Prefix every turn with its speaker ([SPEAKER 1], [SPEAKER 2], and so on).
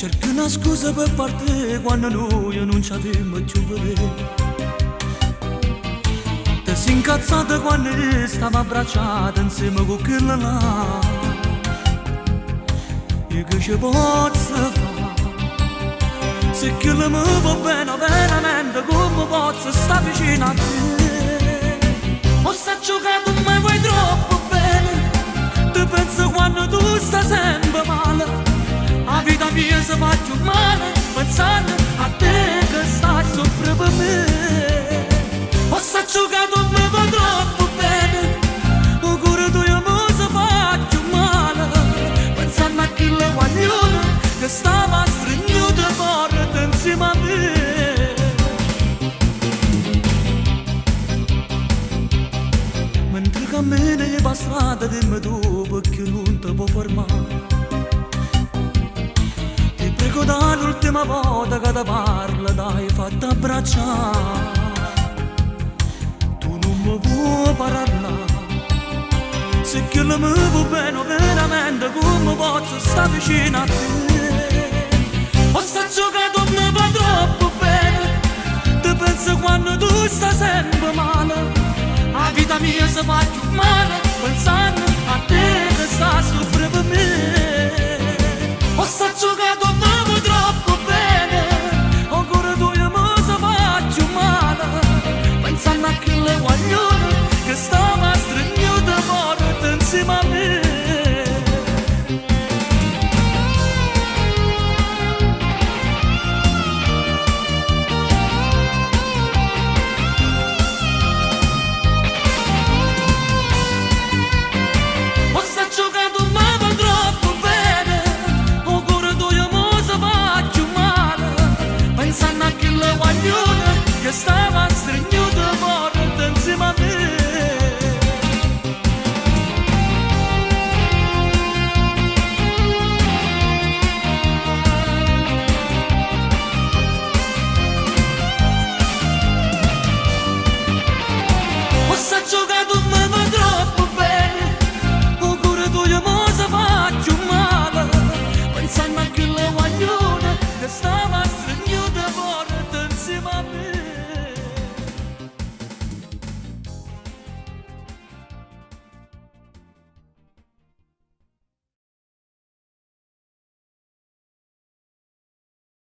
[SPEAKER 1] cercando a scusa per partire quando noi non ci abbiamo più vedere. Ti sei incazzata quando stavo abbracciata insieme con quella là. Io che ci posso fare? Se quella mi va bene veramente, come posso stare vicino a te? O sta giocando ma vuoi troppo bene? Ti penso quando tu stai sempre male. La vita mia si fa più male pensando a te che stai sopra per me. O sta giocando ma va troppo bene, o cuore tu io mi si fa più male pensando a quella guagliona che stava stringendo forte insieme a me. Mentre cammini per strada dimmi tu perché non ti può fermare. Ti prego dall'ultima volta che ti parla dai fatta abbracciare. Tu non mi puoi parlare. Se che la mi va bene veramente come posso stare vicino a te? O sta giocando mi va troppo bene. Ti penso quando tu stai sempre male. La vita mia si fa più male pensando a te che stai soffrendo per me. O sta giocando mi va troppo bene, o cuore tu io mi si fa più male pensando a quelle guaglione che stava stringendo forte insieme a me.